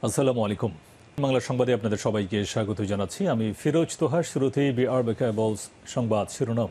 আসসালামু আলাইকুম। বাংলা সংবাদে আপনাদের সবাইকে স্বাগত জানাচ্ছি। আমি ফিরোজ তোহা। শুরুতেই বিআরবি কেবলস সংবাদ শিরোনাম।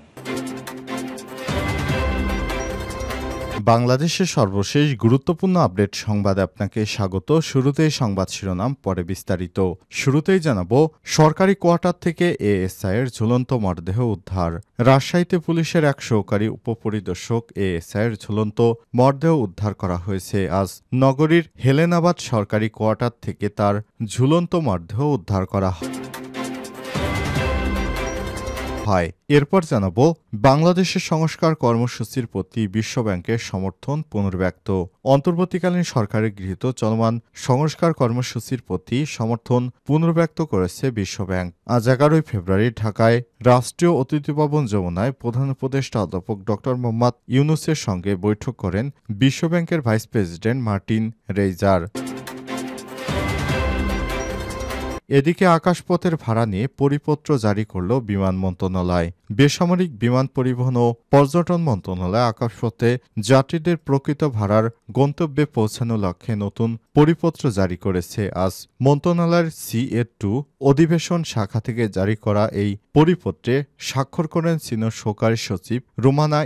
বাংলাদেশের সর্বশেষ গুরুত্বপূর্ণ আপডেট সংবাদে আপনাকে স্বাগত। শুরুতেই সংবাদ শিরোনাম, পরে বিস্তারিত। শুরুতেই জানাবো, সরকারি কোয়ার্টার থেকে এএসআইয়ের ঝুলন্ত মরদেহ উদ্ধার। রাজশাহীতে পুলিশের এক সহকারী উপপরিদর্শক এএসআইয়ের ঝুলন্ত মরদেহ উদ্ধার করা হয়েছে। আজ নগরীর হেলেনাবাদ সরকারি কোয়ার্টার থেকে তার ঝুলন্ত মরদেহ উদ্ধার করা হয়। এরপর জানাবো, বাংলাদেশের সংস্কার কর্মসূচির প্রতি বিশ্বব্যাংকের সমর্থন পুনর্ব্যক্ত। অন্তর্বর্তীকালীন সরকারের গৃহীত চলমান সংস্কার কর্মসূচির প্রতি সমর্থন পুনর্ব্যক্ত করেছে বিশ্বব্যাংক। আজ 11 ফেব্রুয়ারি ঢাকায় রাষ্ট্রীয় অতিথি ভবন যমুনায় প্রধান উপদেষ্টা অধ্যাপক ড মোহাম্মদ ইউনূসের সঙ্গে বৈঠক করেন বিশ্বব্যাংকের ভাইস প্রেসিডেন্ট মার্টিন রেইজার। এদিকে আকাশপথের ভাড়া নিয়ে পরিপত্র জারি করল বিমান মন্ত্রণালয়। বেসামরিক বিমান পরিবহন ও পর্যটন মন্ত্রণালয় আকাশপথে যাত্রীদের প্রকৃত ভাড়ার গন্তব্যে পৌঁছানোর লক্ষ্যে নতুন পরিপত্র জারি করেছে। আজ মন্ত্রণালয়ের CA2 অধিবেশন শাখা থেকে জারি করা এই পরিপত্রে স্বাক্ষর করেন সিনিয়র সহকারী সচিব রুমানা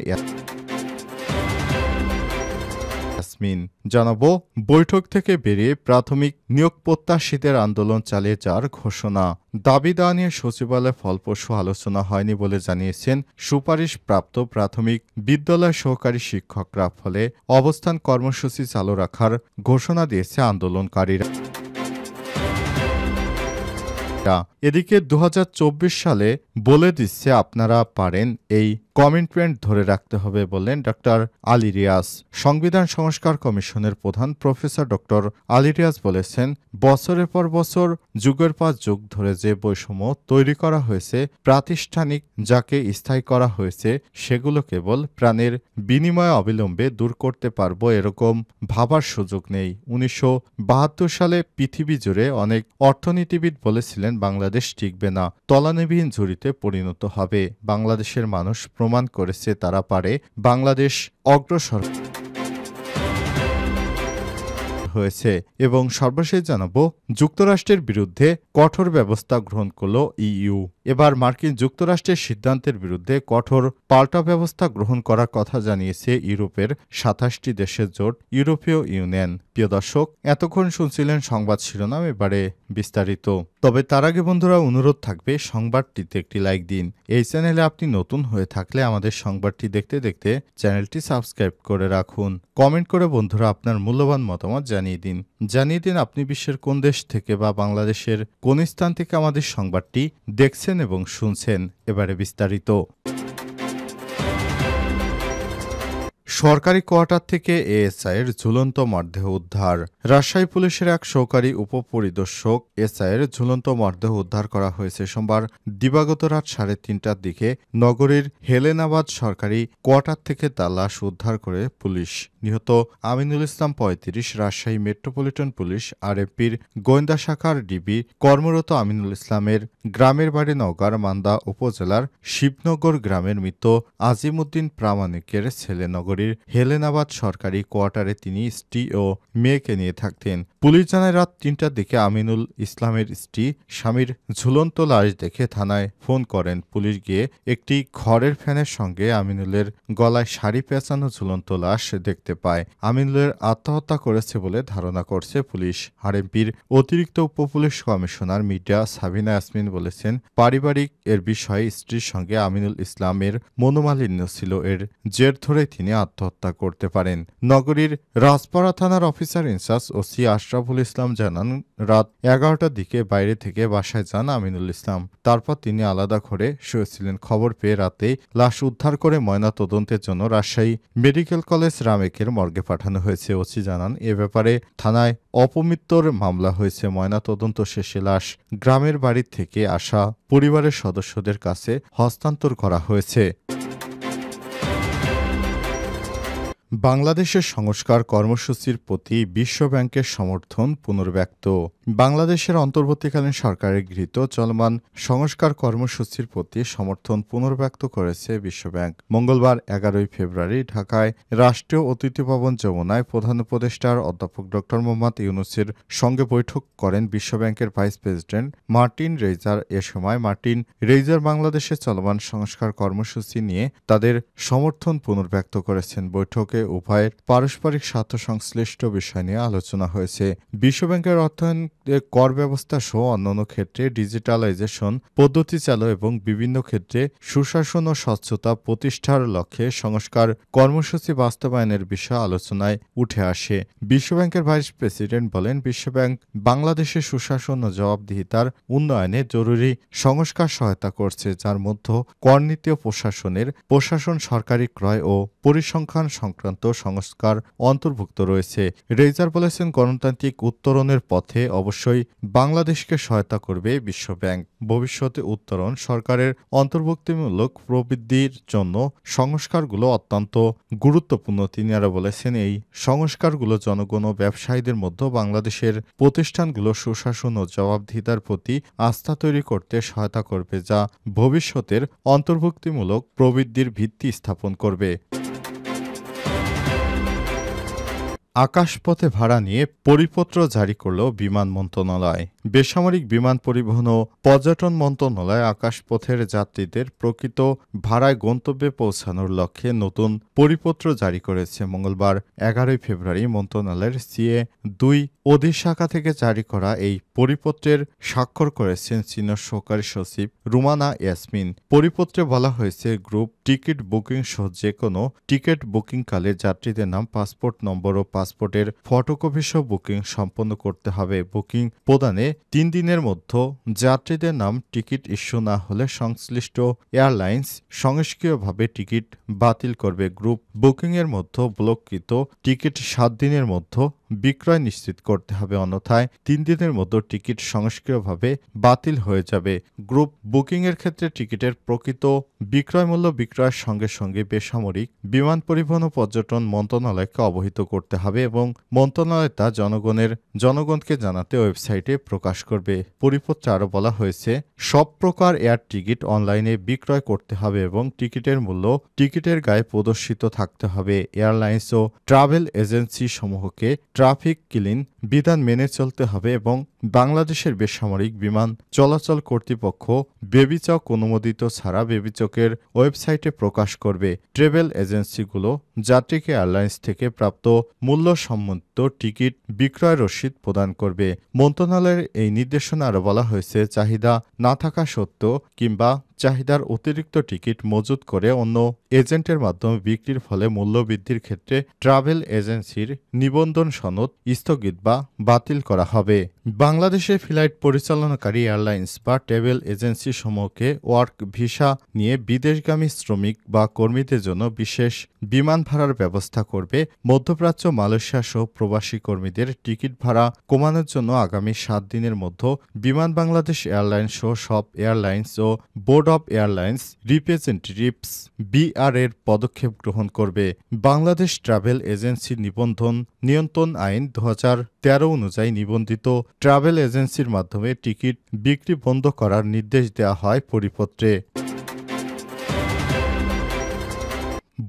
জানাবো, বৈঠক থেকে বেরিয়ে প্রাথমিক নিয়োগ প্রত্যাশীদের আন্দোলন চালিয়ে যাওয়ার ঘোষণা। দাবি দেওয়া নিয়ে সচিবালয়ে ফলপ্রসূ আলোচনা হয়নি বলে জানিয়েছেন সুপারিশপ্রাপ্ত প্রাথমিক বিদ্যালয় সহকারী শিক্ষকরা। ফলে অবস্থান কর্মসূচি চালু রাখার ঘোষণা দিয়েছে আন্দোলনকারীরা। এদিকে 2024 সালে বলে দিচ্ছে আপনারা পারেন, এই কমিটমেন্ট ধরে রাখতে হবে বললেন ডক্টর আলী রিয়াজ। সংবিধান সংস্কার কমিশনের প্রধান প্রফেসর ডক্টর আলী রিয়াজ বলেছেন, বছরের পর বছর যুগের পর যুগ ধরে যে বৈষম্য তৈরি করা হয়েছে, প্রাতিষ্ঠানিক যাকে স্থায়ী করা হয়েছে, সেগুলো কেবল প্রাণের বিনিময়ে অবিলম্বে দূর করতে পারবো এরকম ভাবার সুযোগ নেই। 1972 সালে পৃথিবী জুড়ে অনেক অর্থনীতিবিদ বলেছিলেন বাংলাদেশ টিকবে না, তলানিবিহীন ঝুড়িতে পরিণত হবে। বাংলাদেশের মানুষ প্রমাণ করেছে তারা পারে। বাংলাদেশ অগ্রসর হয়েছে। এবং সর্বশেষ জানাবো, যুক্তরাষ্ট্রের বিরুদ্ধে কঠোর ব্যবস্থা গ্রহণ করল EU। এবার মার্কিন যুক্তরাষ্ট্রের সিদ্ধান্তের বিরুদ্ধে কঠোর পাল্টা ব্যবস্থা গ্রহণ করার কথা জানিয়েছে ইউরোপের 27টি দেশের জোট ইউরোপীয় ইউনিয়ন। প্রিয় দর্শক, এতক্ষণ শুনছিলেন সংবাদ শিরোনাম, এবারে বিস্তারিত। তবে তার আগে বন্ধুরা, অনুরোধ থাকবে সংবাদটিতে একটি লাইক দিন। এই চ্যানেলে আপনি নতুন হয়ে থাকলে আমাদের সংবাদটি দেখতে দেখতে চ্যানেলটি সাবস্ক্রাইব করে রাখুন। কমেন্ট করে বন্ধুরা আপনার মূল্যবান মতামত জানিয়ে দিন আপনি বিশ্বের কোন দেশ থেকে বা বাংলাদেশের কোন স্থান থেকে আমাদের সংবাদটি দেখছেন এবং শুনছেন। এবারে বিস্তারিত। সরকারি কোয়ার্টার থেকে এএসআইয়ের ঝুলন্ত মরদেহ উদ্ধার। রাজশাহী পুলিশের এক সহকারী উপপরিদর্শক এসআইয়ের ঝুলন্ত মরদেহ উদ্ধার করা হয়েছে সোমবার দিবাগত রাত 3:30টার দিকে নগরীর হেলেনাবাদ সরকারি কোয়ার্টার থেকে তার লাশ উদ্ধার করে পুলিশ। নিহত আমিনুল ইসলাম 35, রাজশাহী মেট্রোপলিটন পুলিশ RFPর গোয়েন্দা শাখার ডিবি কর্মরত আমিনুল ইসলামের গ্রামের বাড়ি নওগাঁর মান্দা উপজেলার শিবনগর গ্রামের মৃত আজিমউদ্দিন প্রামাণিকের ছেলে। নগরীর হেলেনাবাদ সরকারি কোয়ার্টারে তিনি স্ত্রী ও মেয়েকে নিয়ে থাকতেন। পুলিশ জানায়, রাত 3টার দিকে আমিনুল ইসলামের স্ত্রী স্বামীর ঝুলন্ত লাশ দেখে থানায় ফোন করেন। পুলিশ গিয়ে একটি খড়ের ফ্যানের সঙ্গে আমিনুলের গলায় শাড়ি পেঁচানো ঝুলন্ত লাশ দেখতে পায়। আমিনুলের আত্মহত্যা করেছে বলে ধারণা করছে পুলিশ। RMPর অতিরিক্ত উপপুলিশ কমিশনার মির্জা সাবিনা ইয়াসমিন বলেছেন, পারিবারিক এর বিষয়ে স্ত্রীর সঙ্গে আমিনুল ইসলামের মনোমালিন্য ছিল, এর জের ধরে তিনি আত্মহত্যা করতে পারেন। নগরীর রাজপাড়া থানার officer in charge OC Ashraful Islam জানান, রাত 11টার দিকে বাইরে থেকে বাসায় যান আমিনুল ইসলাম। তারপর তিনি আলাদা ঘরে শুয়েছিলেন। খবর পেয়ে রাতে লাশ উদ্ধার করে ময়না তদন্তের জন্য রাজশাহী মেডিকেল কলেজ রামেকের মর্গে পাঠানো হয়েছে। ওসি জানান, এ ব্যাপারে থানায় অপমৃত্যুর মামলা হয়েছে। ময়না তদন্ত শেষে লাশ গ্রামের বাড়ি থেকে আসা পরিবারের সদস্যদের কাছে হস্তান্তর করা হয়েছে। বাংলাদেশের সংস্কার কর্মসূচির প্রতি বিশ্বব্যাংকের সমর্থন পুনর্ব্যক্ত। বাংলাদেশের অন্তর্বর্তীকালীন সরকারের গৃহীত চলমান সংস্কার কর্মসূচির প্রতি সমর্থন পুনর্ব্যক্ত করেছে বিশ্বব্যাংক। মঙ্গলবার 11 ফেব্রুয়ারি ঢাকায় রাষ্ট্রীয় অতিথি ভবন যমুনায় প্রধান উপদেষ্টার অধ্যাপক ড. মোহাম্মদ ইউনূসের সঙ্গে বৈঠক করেন বিশ্বব্যাংকের ভাইস প্রেসিডেন্ট মার্টিন রেইজার। এ সময় মার্টিন রেইজার বাংলাদেশের চলমান সংস্কার কর্মসূচি নিয়ে তাদের সমর্থন পুনর্ব্যক্ত করেছেন। বৈঠকে উভয়ের পারস্পরিক স্বার্থ সংশ্লিষ্ট বিষয় নিয়ে আলোচনা হয়েছে। বিশ্বব্যাংকের অর্থায়ন কর ব্যবস্থা সহ অন্যান্য ক্ষেত্রে ডিজিটালাইজেশন পদ্ধতি চালু এবং বিভিন্ন ক্ষেত্রে সুশাসন ও স্বচ্ছতা প্রতিষ্ঠার লক্ষ্যে সংস্কার কর্মসূচি বাস্তবায়নের বিষয়ে আলোচনায় উঠে আসে। বিশ্বব্যাংকের ভাইস প্রেসিডেন্ট বলেন, বিশ্বব্যাংক বাংলাদেশের সুশাসন ও জবাবদিহিতার উন্নয়নে জরুরি সংস্কার সহায়তা করছে, যার মধ্যে করনীতি ও প্রশাসন সরকারি ক্রয় ও পরিসংখ্যান সংক্রান্ত সংস্কার অন্তর্ভুক্ত রয়েছে। রেইজার বলেছেন, গণতান্ত্রিক উত্তরণের পথে অবশ্যই বাংলাদেশকে সহায়তা করবে বিশ্বব্যাংক। ভবিষ্যতে উত্তরণ সরকারের অন্তর্ভুক্তিমূলক প্রবৃদ্ধির জন্য সংস্কারগুলো অত্যন্ত গুরুত্বপূর্ণ। তিনি আরও বলেছেন, এই সংস্কারগুলো জনগণ ও ব্যবসায়ীদের মধ্যে বাংলাদেশের প্রতিষ্ঠানগুলো সুশাসন ও জবাবদিহিতার প্রতি আস্থা তৈরি করতে সহায়তা করবে, যা ভবিষ্যতের অন্তর্ভুক্তিমূলক প্রবৃদ্ধির ভিত্তি স্থাপন করবে। আকাশপথে ভাড়া নিয়ে পরিপত্র জারি করল বিমান মন্ত্রণালয়। বেসামরিক বিমান পরিবহন ও পর্যটন মন্ত্রণালয় আকাশপথের যাত্রীদের প্রকৃত ভাড়ায় গন্তব্যে পৌঁছানোর লক্ষ্যে নতুন পরিপত্র জারি করেছে। মঙ্গলবার 11 ফেব্রুয়ারি মন্ত্রণালয়ের CA-2 অধিশাখা থেকে জারি করা এই পরিপত্রের স্বাক্ষর করেছেন চীনের সহকারী সচিব রুমানা ইয়াসমিন। পরিপত্রে বলা হয়েছে, গ্রুপ টিকিট বুকিং সহ যে কোনো টিকিট বুকিংকালে যাত্রীদের নাম, পাসপোর্ট নম্বর ও পাসপোর্টের ফটোকপি সহ বুকিং সম্পন্ন করতে হবে। বুকিং প্রদানে 3 দিনের মধ্যে যাত্রীদের নাম টিকিট ইস্যু না হলে সংশ্লিষ্ট এয়ারলাইন্স স্বয়ংক্রিয়ভাবে টিকিট বাতিল করবে। গ্রুপ বুকিংয়ের মধ্যে ব্লককৃত টিকিট 7 দিনের মধ্যে বিক্রয় নিশ্চিত করতে হবে, অন্যথায় 3 দিনের মধ্যে টিকিট স্বয়ংক্রিয়ভাবে বাতিল হয়ে যাবে। গ্রুপ বুকিংয়ের ক্ষেত্রে টিকিটের প্রকৃত বিক্রয় মূল্য বিক্রয়ের সঙ্গে সঙ্গে বেসামরিক বিমান পরিবহন ও পর্যটন মন্ত্রণালয়কে অবহিত করতে হবে এবং মন্ত্রণালয় তা জনগণকে জানাতে ওয়েবসাইটে প্রকাশ করবে। পরিপত্রে আরও বলা হয়েছে, সব প্রকার এয়ার টিকিট অনলাইনে বিক্রয় করতে হবে এবং টিকিটের মূল্য টিকিটের গায়ে প্রদর্শিত থাকতে হবে। এয়ারলাইন্স ও ট্রাভেল এজেন্সি সমূহকে ট্রাফিক ক্লিন বিধান মেনে চলতে হবে এবং বাংলাদেশের বেসামরিক বিমান চলাচল কর্তৃপক্ষ বেবিচক অনুমোদিত ছাড়া বেবিচকের ওয়েবসাইটে প্রকাশ করবে। ট্রাভেল এজেন্সিগুলো যাত্রীকে এয়ারলাইন্স থেকে প্রাপ্ত মূল্য সম্বন্ধিত টিকিট বিক্রয় রসিদ প্রদান করবে। মন্ত্রণালয়ের এই নির্দেশনা আরও বলা হয়েছে, চাহিদা না থাকা সত্ত্বেও কিংবা চাহিদার অতিরিক্ত টিকিট মজুত করে অন্য এজেন্টের মাধ্যমে বিক্রির ফলে মূল্য বৃদ্ধির ক্ষেত্রে ট্রাভেল এজেন্সির নিবন্ধন সনদ স্থগিত বা বাতিল করা হবে। বাংলাদেশে ফ্লাইট পরিচালনাকারী এয়ারলাইন্স বা ট্রাভেল এজেন্সি সমূহকে ওয়ার্ক ভিসা নিয়ে বিদেশগামী শ্রমিক বা কর্মীদের জন্য বিশেষ বিমান ভাড়ার ব্যবস্থা করবে। মধ্যপ্রাচ্য, মালয়েশিয়া সহ প্রবাসী কর্মীদের টিকিট ভাড়া কমানোর জন্য আগামী 7 দিনের মধ্যে বিমান বাংলাদেশ এয়ারলাইন্স সহ সব এয়ারলাইন্স ও board of airlines representatives BR এর পদক্ষেপ গ্রহণ করবে। বাংলাদেশ ট্রাভেল এজেন্সি নিবন্ধন নিয়ন্ত্রণ আইন 2013 অনুযায়ী নিবন্ধিত ট্রাভেল এজেন্সির মাধ্যমে টিকিট বিক্রি বন্ধ করার নির্দেশ দেওয়া হয় পরিপত্রে।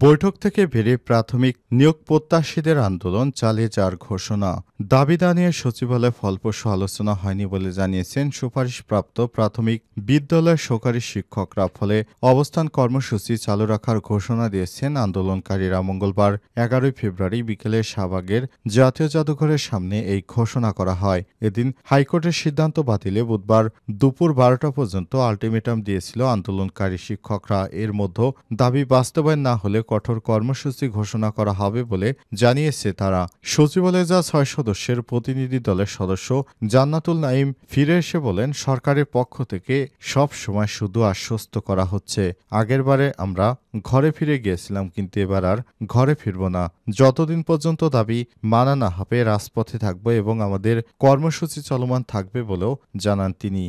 বৈঠক থেকে বেরিয়ে প্রাথমিক নিয়োগ প্রত্যাশীদের আন্দোলন চালিয়ে যাওয়ার ঘোষণা। দাবি নিয়ে সচিবালয়ে ফলপ্রসূ আলোচনা হয়নি বলে জানিয়েছেন সুপারিশপ্রাপ্ত প্রাথমিক বিদ্যালয়ের সহকারী শিক্ষকরা। ফলে অবস্থান কর্মসূচি চালু রাখার ঘোষণা দিয়েছেন আন্দোলনকারীরা। মঙ্গলবার 11 ফেব্রুয়ারি বিকেলে শাহবাগের জাতীয় জাদুঘরের সামনে এই ঘোষণা করা হয়। এদিন হাইকোর্টের সিদ্ধান্ত বাতিলে বুধবার দুপুর 12টা পর্যন্ত আলটিমেটাম দিয়েছিল আন্দোলনকারী শিক্ষকরা। এর মধ্যে দাবি বাস্তবায়ন না হলে কঠোর কর্মসূচি ঘোষণা করা হবে বলে জানিয়েছে তারা। সচিবালয়ে যা 6 সদস্যের প্রতিনিধি দলের সদস্য জান্নাতুল নাইম ফিরে এসে বলেন, সরকারের পক্ষ থেকে সব সময় শুধু আশ্বস্ত করা হচ্ছে। আগেরবারে আমরা ঘরে ফিরে গিয়েছিলাম, কিন্তু এবার আর ঘরে ফিরব না। যতদিন পর্যন্ত দাবি মানা না হবে রাজপথে থাকব এবং আমাদের কর্মসূচি চলমান থাকবে বলেও জানান তিনি।